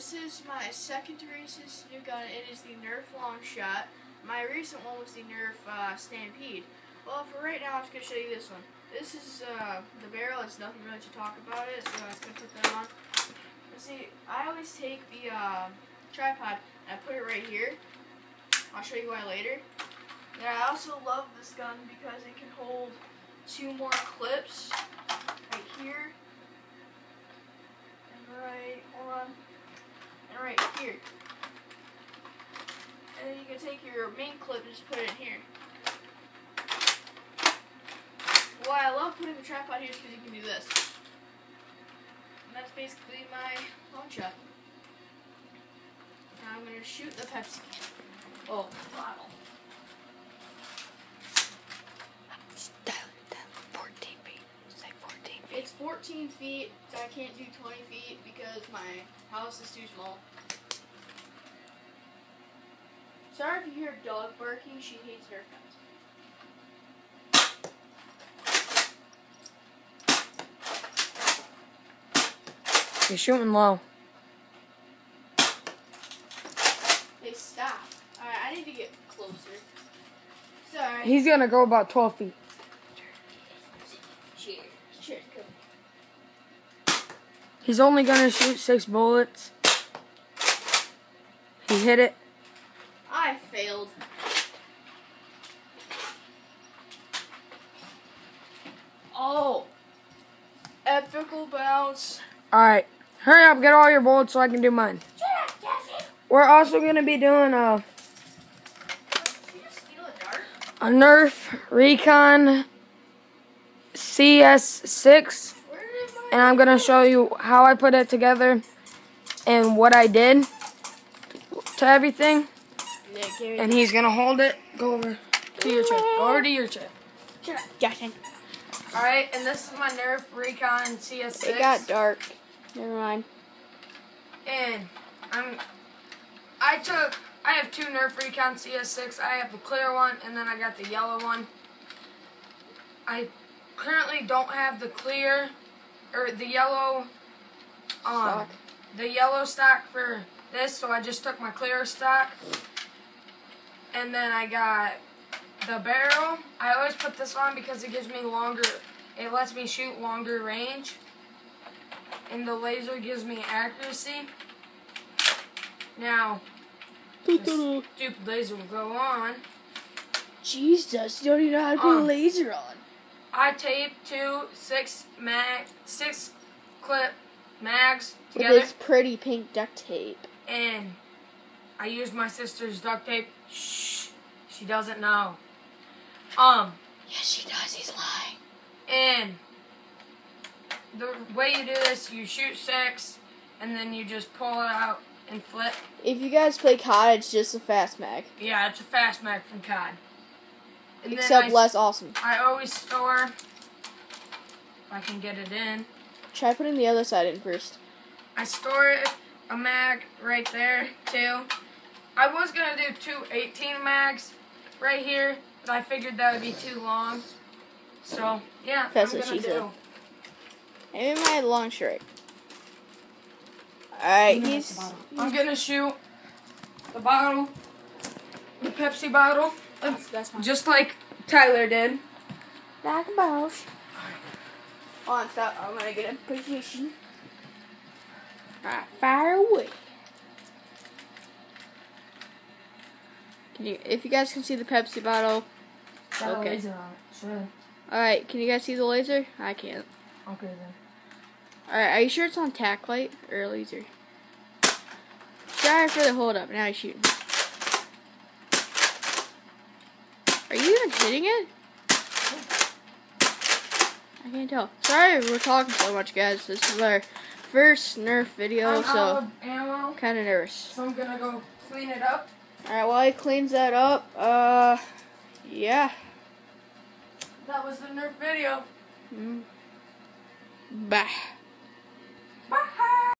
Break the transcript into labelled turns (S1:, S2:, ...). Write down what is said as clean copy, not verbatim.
S1: this is my second to race this new gun. It is the Nerf long shot. My recent one was the Nerf Stampede. Well, for right now, I'm just going to show you this one. This is the barrel. There's nothing really to talk about it, so I'm just going to put that on. Let's see, I always take the tripod and I put it right here. I'll show you why later. And I also love this gun because it can hold 2 more clips right here. And right here. And then you can take your main clip and just put it in here. Why I love putting the tripod here is because you can do this. And that's basically my long shot. Now I'm going to shoot the Pepsi bottle.
S2: Down 14 feet. It's like 14 feet.
S1: It's 14 feet. I can't do 20 feet because my house is too small. Sorry if you hear a dog barking. She hates Nerf guns.
S2: You're shooting low.
S1: They stop. Alright, I need to get closer. Sorry.
S2: He's gonna go about 12 feet.
S1: Cheers. Cheers.
S2: He's only gonna shoot 6 bullets. He hit it.
S1: I failed. Oh. Epical bounce.
S2: Alright. Hurry up, get all your bullets so I can do mine. We're also gonna be doing a Nerf Recon CS6. And I'm gonna show you how I put it together and what I did to everything. And he's gonna hold it. Go over to your chair. Go over to your chair. Alright, and this is my Nerf Recon CS6.
S1: It got dark. Never mind.
S2: And I have 2 Nerf Recon CS6. I have the clear one, and then I got the yellow one. I currently don't have the clear, or the yellow,
S1: Stock.
S2: the yellow stock for this, so I just took my clear stock. And then I got the barrel. I always put this on because it gives me it lets me shoot longer range. And the laser gives me accuracy. Now, this stupid laser will go on.
S1: Jesus, you don't even know how to put a laser on.
S2: I taped 2 6 clip mags
S1: With
S2: together.
S1: this pretty pink duct tape.
S2: And I used my sister's duct tape. Shh, she doesn't know.
S1: Yes, she does. He's lying.
S2: And the way you do this, you shoot 6, and then you just pull it out and flip.
S1: If you guys play COD, it's just a fast mag.
S2: Yeah, it's a fast mag from COD. And
S1: Except less awesome.
S2: I always store, if I can get it in.
S1: Try putting the other side in first.
S2: I store a mag right there, too. I was going to do 2 18 mags right here, but I figured that would be too long. So, yeah,
S1: That's
S2: I'm
S1: what
S2: going
S1: she
S2: to do.
S1: said. Maybe my long shirt. Alright,
S2: I'm going to shoot the bottle, the Pepsi bottle,
S1: that's mine.
S2: just like Tyler did.
S1: Like a boss. Hold on, stop. I'm gonna get in position. Alright, fire away. If you guys can see the Pepsi bottle. Okay.
S2: Sure.
S1: Alright, can you guys see the laser? I can't.
S2: Okay then.
S1: Alright, are you sure it's on tack light or laser? Sorry for the hold up. Now he's shooting. Are you even hitting it? I can't tell. Sorry we're talking so much, guys. This is our first Nerf video, so kind of nervous.
S2: So I'm gonna go clean it up.
S1: Alright, while he cleans that up, yeah.
S2: That was the Nerf video.
S1: Bye.
S2: Bye.